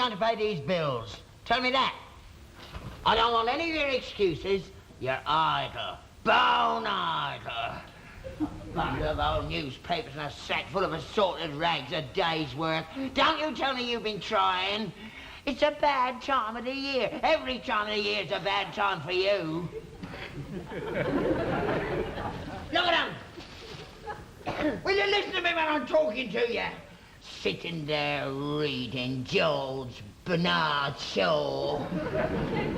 going to pay these bills? Tell me that. I don't want any of your excuses. You're idle. Bone idle. Bunch of old newspapers and a sack full of assorted rags, a day's work. Don't you tell me you've been trying. It's a bad time of the year. Every time of the year is a bad time for you. Look at them. Will you listen to me when I'm talking to you? Sitting there reading George Bernard Shaw.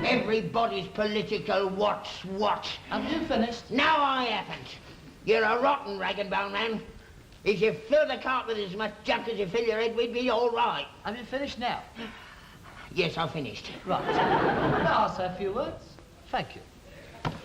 Everybody's political what's what. Have you finished? No, I haven't. You're a rotten rag and bone man. If you fill the cart with as much junk as you fill your head, we'd be all right. Have you finished now? Yes, I've finished. Right. Now I'll say a few words. Thank you.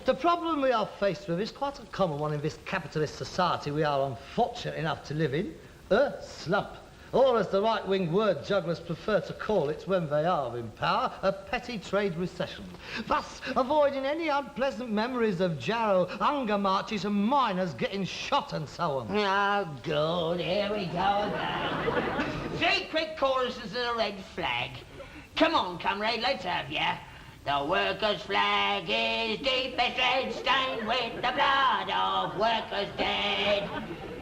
The problem we are faced with is quite a common one in this capitalist society we are unfortunate enough to live in. A slump. Or, as the right-wing word jugglers prefer to call it when they are in power, a petty trade recession. Thus, avoiding any unpleasant memories of Jarrow, hunger marches and miners getting shot and so on. Oh, good. Here we go again. 3 quick choruses and a red flag. Come on, comrade, let's have ya. The workers' flag is deepest red, stained with the blood of workers dead.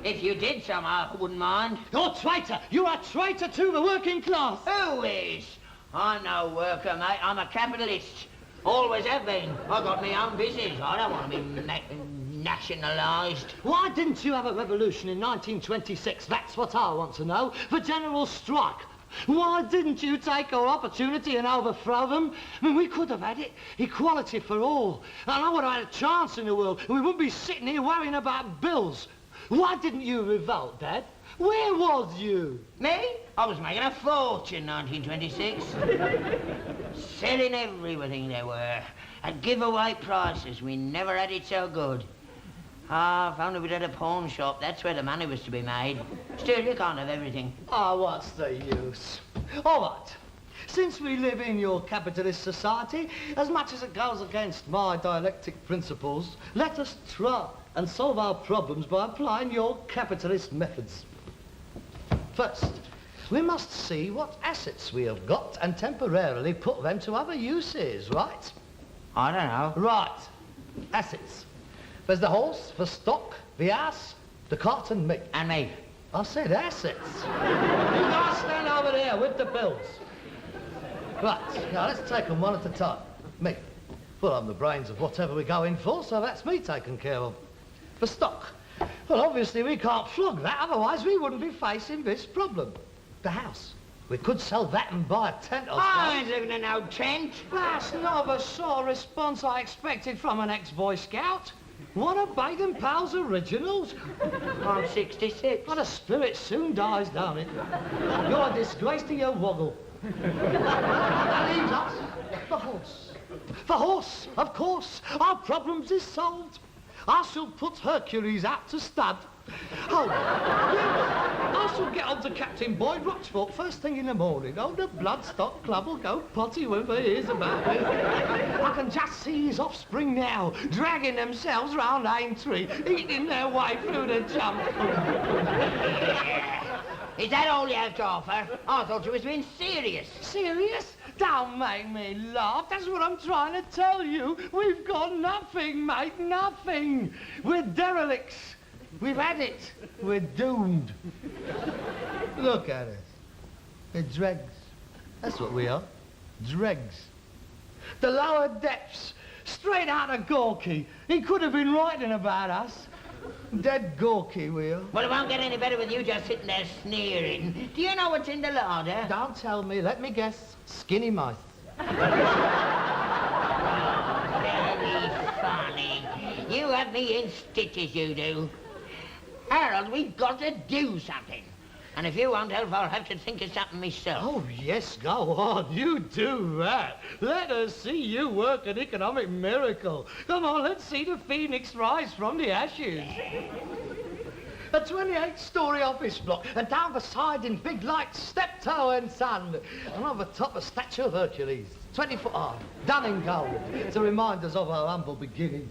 If you did somehow, I wouldn't mind. You're a traitor! You're a traitor to the working class! Who is? I'm no worker, mate. I'm a capitalist. Always have been. I've got my own business. I don't want to be nationalised. Why didn't you have a revolution in 1926? That's what I want to know. The general strike. Why didn't you take our opportunity and overthrow them? I mean, we could have had it. Equality for all. And I would have had a chance in the world. We wouldn't be sitting here worrying about bills. Why didn't you revolt, Dad? Where was you? Me? I was making a fortune in 1926. Selling everything there were. At giveaway prices. We never had it so good. Ah, if only we'd had a pawn shop. That's where the money was to be made. Still, you can't have everything. Ah, what's the use? All right. Since we live in your capitalist society, as much as it goes against my dialectic principles, let us try and solve our problems by applying your capitalist methods. First, we must see what assets we have got and temporarily put them to other uses, right? I don't know. Right. Assets. There's the horse, the stock, the ass, the cart and me. And me. I said assets. You guys stand over there with the bills. Right, now let's take them one at a time. Me. Well, I'm the brains of whatever we go in for, so that's me taken care of. The stock. Well, obviously we can't flog that, otherwise we wouldn't be facing this problem. The house. We could sell that and buy a tent or so. I ain't living in no tent. That's not the sort of response I expected from an ex-Boy Scout. What a Baden Powell's originals. I'm 66. Well, the spirit soon dies, don't it? You're a disgrace to your woggle. That leaves us the horse. The horse, of course. Our problems is solved. I shall put Hercules out to stud. Oh, yes. I shall get on to Captain Boyd Rochfort first thing in the morning. Oh, the Bloodstock Club will go potty when they hears about me. I can just see his offspring now, dragging themselves round Aintree, eating their way through the jump. Is that all you have to offer? I thought you was being serious. Serious? Don't make me laugh. That's what I'm trying to tell you. We've got nothing, mate, nothing. We're derelicts. We've had it. We're doomed. Look at us. We're dregs. That's what we are. Dregs. The lower depths. Straight out of Gorky. He could have been writing about us. Dead Gorky, we are. Well, it won't get any better with you just sitting there sneering. Do you know what's in the larder? Don't tell me. Let me guess. Skinny mice. Very funny. You have me in stitches, you do. Harold, we've got to do something. And if you won't help, I'll have to think of something myself. Oh, yes, go on. You do that. Let us see you work an economic miracle. Come on, let's see the phoenix rise from the ashes. A 28-storey office block, and down the side in big lights, Steptoe and Son. And on the top, a statue of Hercules, 20 foot high, done in gold, to remind us of our humble beginning.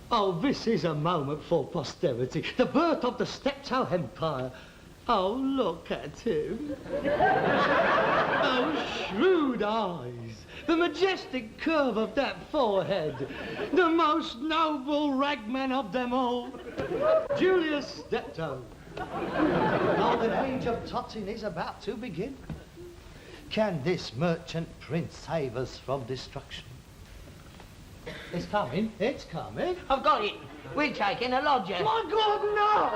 Oh, this is a moment for posterity. The birth of the Steptoe Empire. Oh, look at him. Those shrewd eyes. The majestic curve of that forehead. The most noble ragman of them all. Julius Steptoe. The golden age of totting is about to begin. Can this merchant prince save us from destruction? It's coming. It's coming. I've got it. We're taking a lodger. My God, no!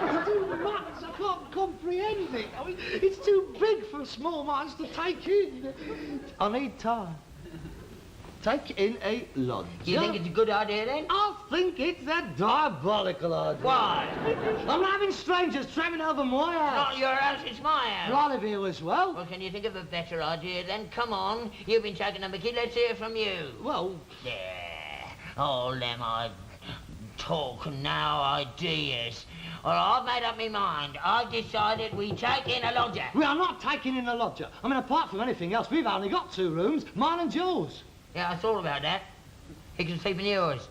It's too much. I can't comprehend it. I mean, it's too big for small minds to take in. I need time. Take in a lodger. You think it's a good idea, then? I think it's a diabolical idea. Why? I'm having strangers travelling over my house. Not your house, it's my house. I live here as well. Well, can you think of a better idea, then? Come on. You've been taking the mickey. Let's hear from you. Well... Yeah. All them talking now ideas. Well, I've made up my mind. I've decided we take in a lodger. We are not taking in a lodger. I mean, apart from anything else, we've only got 2 rooms, mine and yours. Yeah, I thought about that. He can sleep in yours.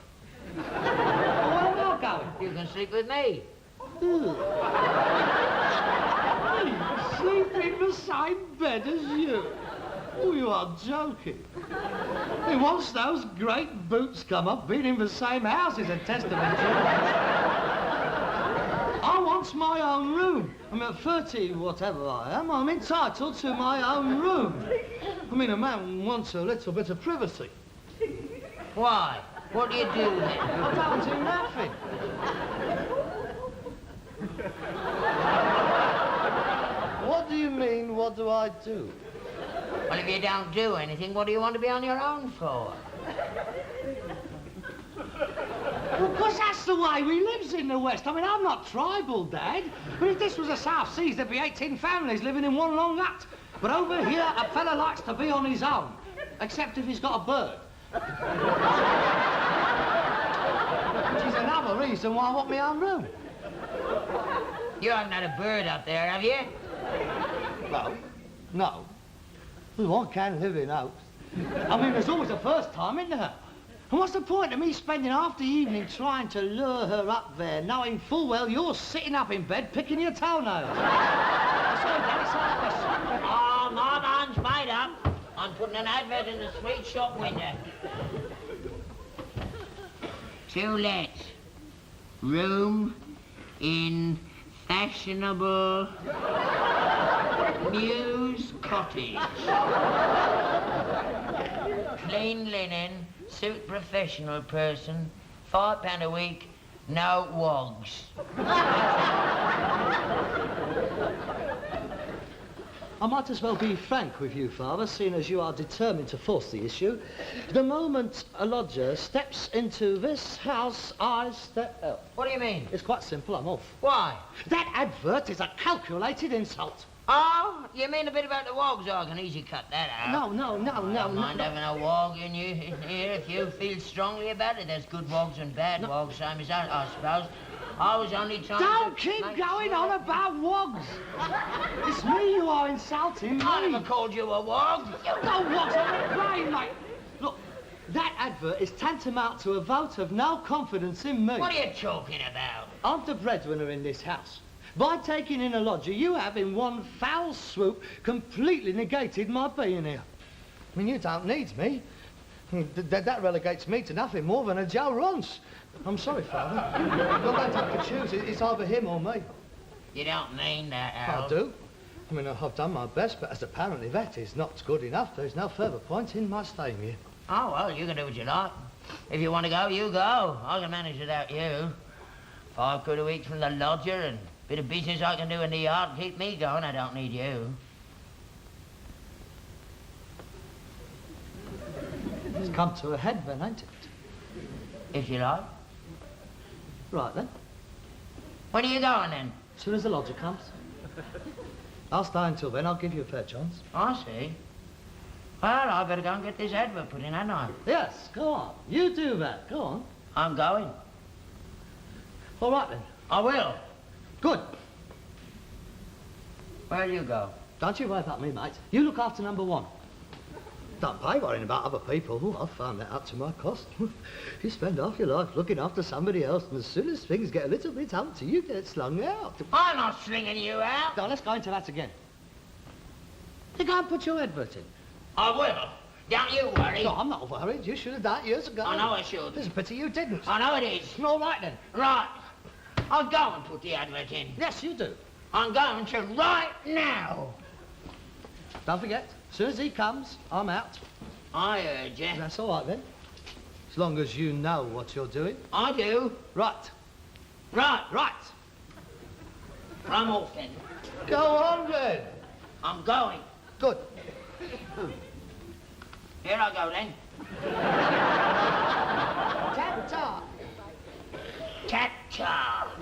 Well, where am I going? You can sleep with me. Sleep in the same bed as you? Oh, you are joking. And once those great boots come up, being in the same house is a testament to I want my own room. I'm at 30, whatever I am, I'm entitled to my own room. I mean, a man wants a little bit of privacy. Why? What do you do then? I don't do nothing. What do you mean, what do I do? Well, if you don't do anything, what do you want to be on your own for? Well, because that's the way we lives in the West. I mean, I'm not tribal, Dad. But if this was the South Seas, there'd be 18 families living in one long hut. But over here, a fella likes to be on his own. Except if he's got a bird. Which is another reason why I want my own room. You haven't had a bird up there, have you? No. No. Well, one can live in hopes. I mean, there's always a first time, isn't there? And what's the point of me spending half the evening trying to lure her up there, knowing full well you're sitting up in bed picking your toenails? Sorry, Dad, it's not a question. Oh, my mind's made up. I'm putting an advert in the sweet shop window. To let. Room in fashionable Mews Cottage. Clean linen, suit professional person, £5 a week, no wogs. I might as well be frank with you, Father, seeing as you are determined to force the issue. The moment a lodger steps into this house, I step out. What do you mean? It's quite simple, I'm off. Why? That advert is a calculated insult. Oh, you mean a bit about the wogs? Oh, I can easily cut that out. No. I don't mind having a wog in you here if you feel strongly about it. There's good wogs and bad wogs, same as that, I suppose. I was only trying Don't to keep make going sure. on about wogs. It's me you are insulting, I me. never called you a wog. You know wogs on the brain, mate. Look, that advert is tantamount to a vote of no confidence in me. What are you talking about? I'm the breadwinner in this house. By taking in a lodger, you have, in one foul swoop, completely negated my being here. I mean, you don't need me. That relegates me to nothing more than a Joe Ronce. I'm sorry, Father. You're going to have to choose. It's either him or me. You don't mean that, Al. I do. I mean, I've done my best, but as apparently that is not good enough, there's no further point in my staying here. Oh, well, you can do what you like. If you want to go, you go. I can manage without you. £5 a week from the lodger and a bit of business I can do in the yard keep me going. I don't need you. It's come to a head then, ain't it? If you like. Right then. When are you going then? As soon as the lodger comes. I'll stay until then. I'll give you a fair chance. I see. Well, I better go and get this advert put in, hadn't I? Yes, go on. You do that. Go on. I'm going. All right then. I will. Good. Where'll you go? Don't you worry about me, mate. You look after number 1. Don't pay worrying about other people. Oh, I've found that out to my cost. You spend half your life looking after somebody else, and as soon as things get a little bit humpty, you get slung out. I'm not slinging you out. Now, let's go into that again. You go and put your advert in. I will. Don't you worry. No, I'm not worried. You should have done it years ago. I know I should. It's a pity you didn't. I know it is. All right, then. Right. I'll go and put the advert in. Yes, you do. I'm going to right now. Don't forget, as soon as he comes, I'm out. I heard you. That's all right, then. As long as you know what you're doing. I do. Right. Right. Right. I'm off then. Go on, then. I'm going. Good. Here I go then. Ta-ta. Ta-ta.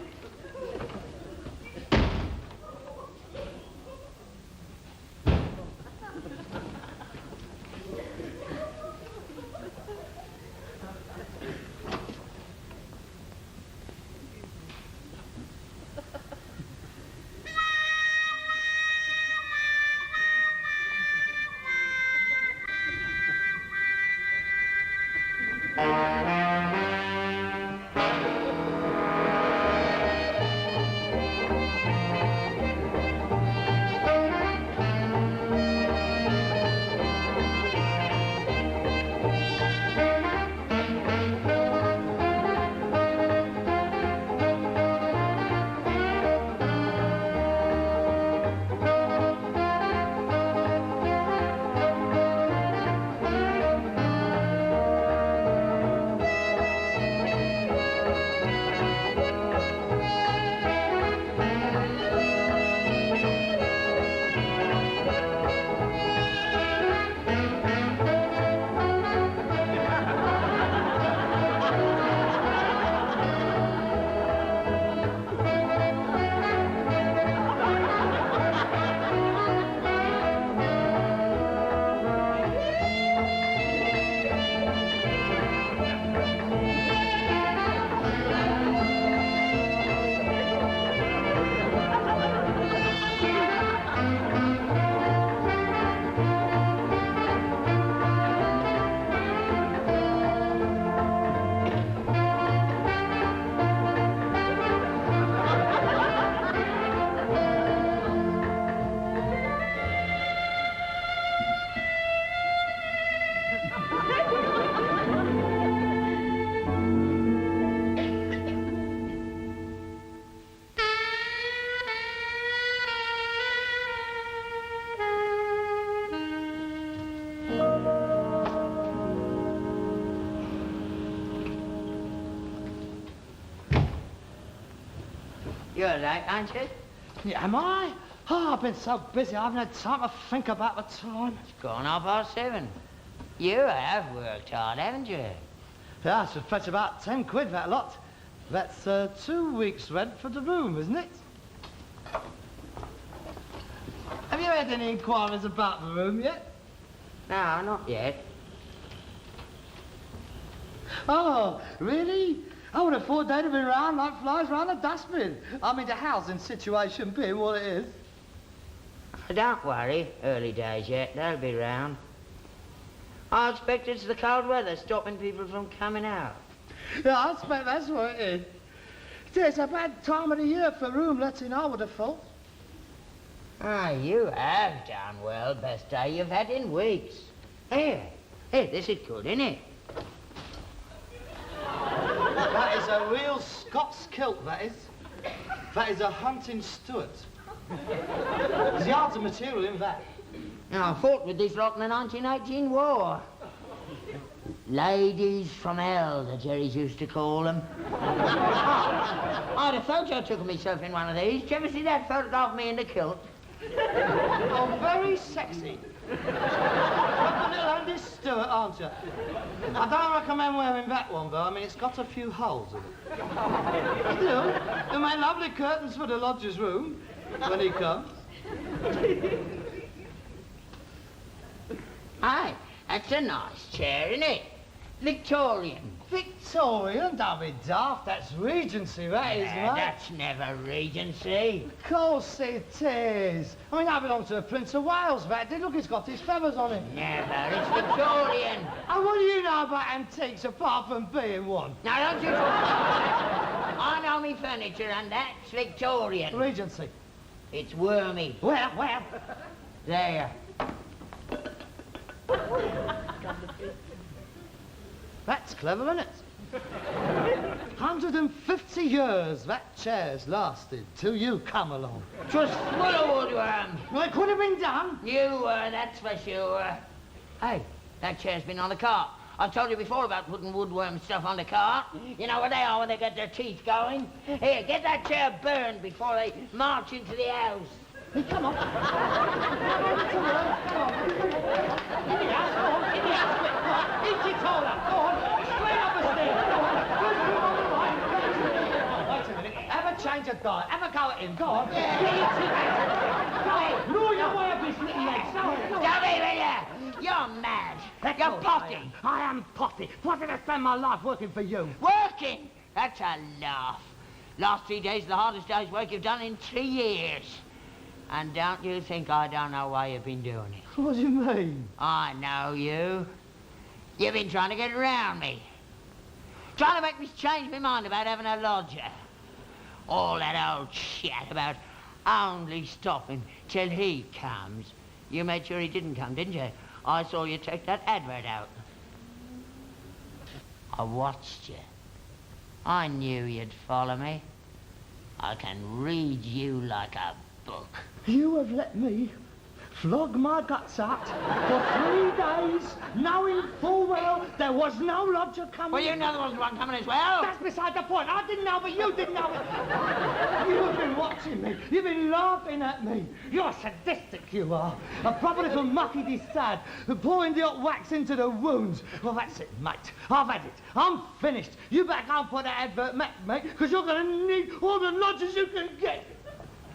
You're late, aren't you? Yeah, am I? Oh, I've been so busy, I haven't had time to think about the time. It's gone 7:30. You have worked hard, haven't you? Yeah, I should fetch about 10 quid, that lot. That's 2 weeks' rent for the room, isn't it? Have you had any inquiries about the room yet? No, not yet. Oh, really? I would have thought they'd have been round like flies round a dustbin. I mean, the housing situation being what it is. Don't worry, early days yet, they'll be round. I expect it's the cold weather stopping people from coming out. Yeah, I expect that's what it is. It's a bad time of the year for room letting, I would have thought. Ah, you have done well, best day you've had in weeks. Here, this is good, isn't it? That is a real Scots kilt, that is. That is a hunting Stuart. There's yards of material in that. Now, I fought with this lot in the 1918 war. Ladies from hell, the Jerrys used to call them. I had a photo took of myself in one of these. Did you ever see that photograph of me in the kilt? Oh, very sexy. Proper little Andy Stewart, aren't you? I don't recommend wearing that one, though. I mean, it's got a few holes in it. You know, they make lovely curtains for the lodger's room when he comes. Aye, that's a nice chair, isn't it? Victorian. Victorian? Don't be daft. That's Regency, that is, mate. That's never Regency. Of course it is. I mean, that belongs to the Prince of Wales, that did. Look, it's got his feathers on it. Never. It's Victorian. And what do you know about antiques apart from being one? Now, don't you talk about I know me furniture, and that's Victorian. Regency. It's wormy. Well. There. That's clever, isn't it? 150 years that chair's lasted till you come along. 'Twas full of woodworm. Well, it could have been done. You were, that's for sure. Hey, that chair's been on the cart. I've told you before about putting woodworm stuff on the cart. You know what they are when they get their teeth going? Here, get that chair burned before they march into the house. Hey, come on. Come on. In the house, go on. In the house, quick. Go on. Eat your taller. Go on. Straight up the stairs. Go on. First move on the right. Wait a minute. Have a change of diet. Have a go at him. Go on. Go on. Gnaw your way up his little legs. Go on. Stop it, will you? You're mad. You're potty. I am potty. What did I spend my life working for you? Working? That's a laugh. Last 3 days, the hardest day's work you've done in 3 years. And don't you think I don't know why you've been doing it? What do you mean? I know you. You've been trying to get around me. Trying to make me change my mind about having a lodger. All that old shit about only stopping till he comes. You made sure he didn't come, didn't you? I saw you take that advert out. I watched you. I knew you'd follow me. I can read you like a book. You have let me flog my guts out for 3 days, knowing full well there was no lodger coming. Well, you know there wasn't one coming as well. That's beside the point. I didn't know, but you didn't know it. You've been watching me. You've been laughing at me. You're sadistic, you are. A proper little mucky sad, pouring the hot wax into the wounds. Well, that's it, mate. I've had it. I'm finished. You better go and put that advert, mate, because you're going to need all the lodgers you can get.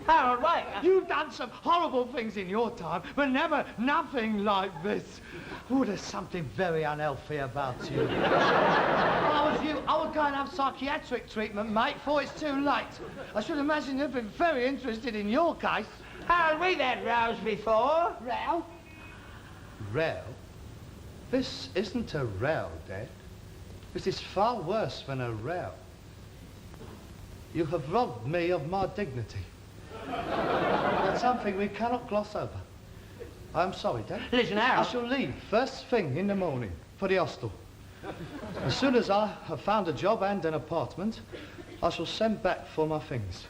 Harold, wait. You've done some horrible things in your time, but never nothing like this. Oh, there's something very unhealthy about you. If I was you, I would go and have psychiatric treatment, mate, before it's too late. I should imagine you've been very interested in your case. Harold, we've had rows before. Row? Row? This isn't a row, Dad. This is far worse than a row. You have robbed me of my dignity. That's something we cannot gloss over. I'm sorry, Dad. Listen, Harold. I shall leave first thing in the morning for the hostel. As soon as I have found a job and an apartment, I shall send back for my things.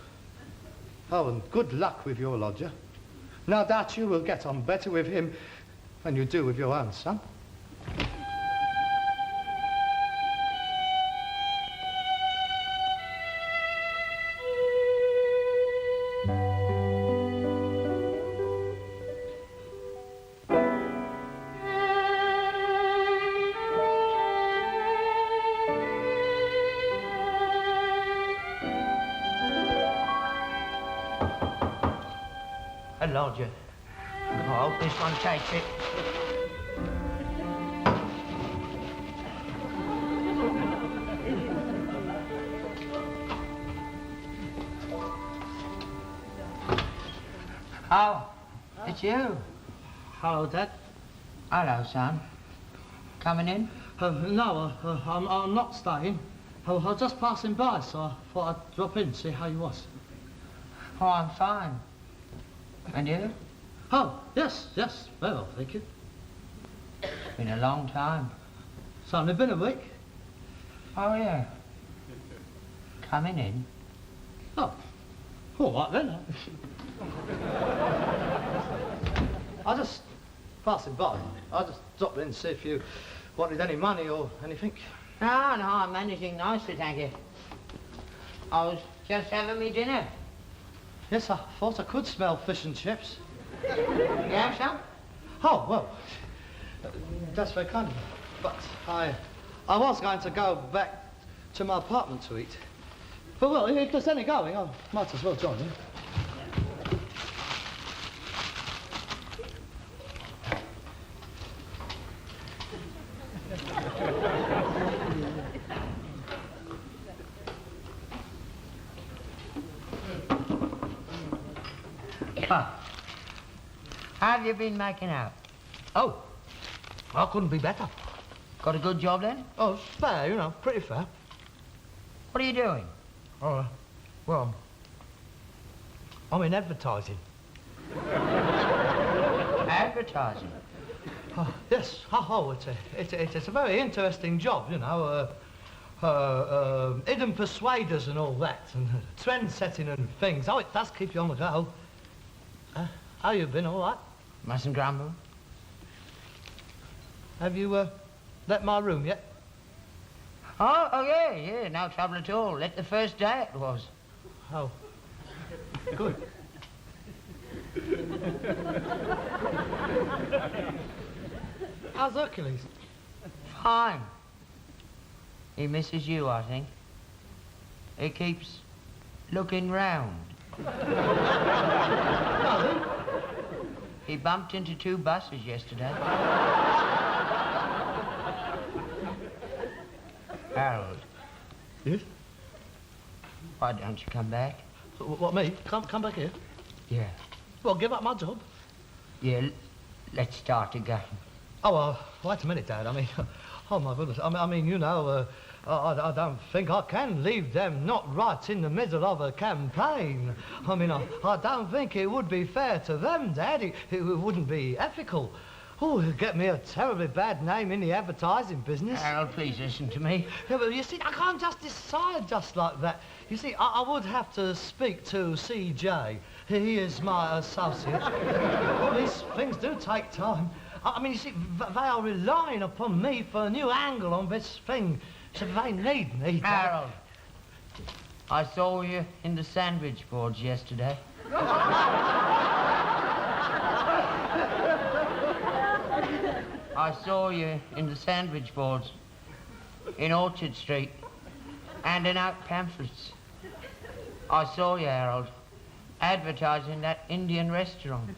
Oh, and good luck with your lodger. No doubt you will get on better with him than you do with your own son. A lodger. I hope this one takes it. Oh, it's you. Hello, Dad. Hello, son. Coming in? No, I'm not staying. I was just passing by, so I thought I'd drop in and see how you was. Oh, I'm fine. And you? Oh, yes, very well, thank you. Been a long time. It's only been a week. Oh, yeah. Coming in? Oh, all right then. I just passing by. I just dropped in to see if you wanted any money or anything. No, I'm managing nicely, thank you. I was just having me dinner. Yes, I thought I could smell fish and chips. You have some? Oh, well, that's very kind of you. But I was going to go back to my apartment to eat. But, well, if there's any going, I might as well join you. How have you been making out? Oh, I couldn't be better. Got a good job then? Oh, it's fair, you know, pretty fair. What are you doing? Oh, well, I'm in advertising. Advertising? Yes, it's a very interesting job, you know. Hidden persuaders and all that, and trend setting and things. Oh, it does keep you on the go. How you been, all right? Mustn't grumble. Have you let my room yet? Oh, yeah, no trouble at all. Let the first day it was. Oh, good. How's Hercules? Fine. He misses you, I think. He keeps looking round. No. He bumped into 2 buses yesterday. Harold. Yes? Why don't you come back? What, me? Come back here? Yeah. Well, give up my job? Yeah, let's start again. Oh, wait a minute, Dad. I mean, oh, my goodness. I mean, you know, I don't think I can leave them not right in the middle of a campaign. I mean, I don't think it would be fair to them, Dad. It wouldn't be ethical. Oh, it'd get me a terribly bad name in the advertising business. Harold, please listen to me. Yeah, but you see, I can't just decide just like that. You see, I would have to speak to CJ. He is my associate. These things do take time. I mean, you see, they are relying upon me for a new angle on this thing. So they need me. Harold, I saw you in the sandwich boards yesterday. I saw you in the sandwich boards in Orchard Street, handing out pamphlets. I saw you, Harold, advertising that Indian restaurant.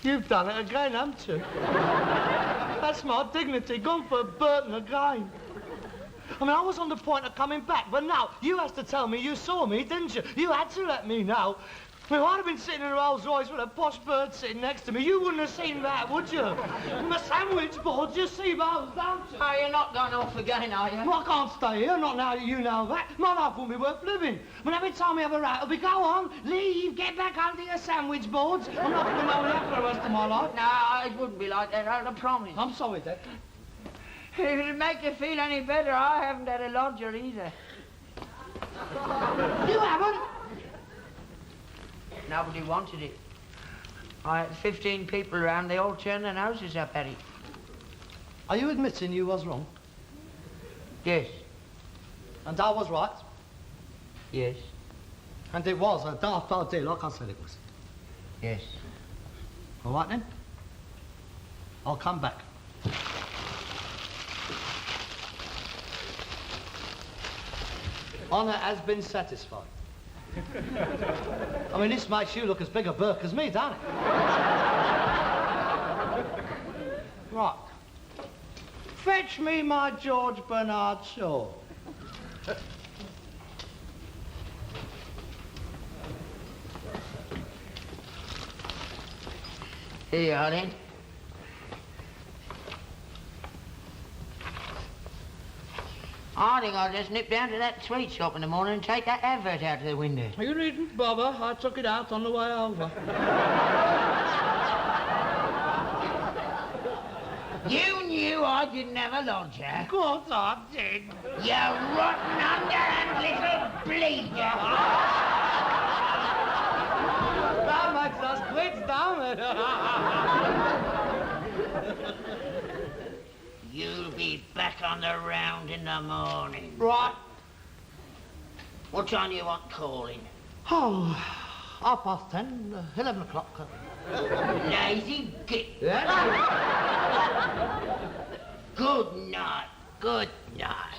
You've done it again, haven't you? That's my dignity, gone for Burton again. I mean, I was on the point of coming back, but now you had to tell me you saw me, didn't you? You had to let me know. I mean, I'd have been sitting in a Rolls Royce with a posh bird sitting next to me. You wouldn't have seen that, would you? And the sandwich boards, you see those, don't you? Oh, you're not going off again, are you? Well, I can't stay here, not now that you know that. My life won't be worth living. I mean, every time we have a row, it'll be, go on, leave, get back under your sandwich boards. I'm not going to know that for the rest of my life. No, it wouldn't be like that, Harold, I promise. I'm sorry, Dad. If it'll make you feel any better, I haven't had a lodger either. You haven't? Nobody wanted it. I had 15 people around, they all turned their noses up at it. Are you admitting you was wrong? Yes. And I was right? Yes. And it was a daft idea, like I said it was. Yes. All right, then. I'll come back. Honour has been satisfied. I mean, this makes you look as big a Burke as me, don't it? Right. Fetch me my George Bernard Shaw. Here you are, then. I think I'll just nip down to that sweet shop in the morning and take that advert out of the window. You needn't bother. I took it out on the way over. You knew I didn't have a lodger. Of course I did. You rotten underhand little bleeder. That makes us quits, don't it? You'll be back on the round in the morning. Right. What time do you want calling? Oh, 10:30, 11 o'clock. Lazy git. Yeah? Good night. Good night.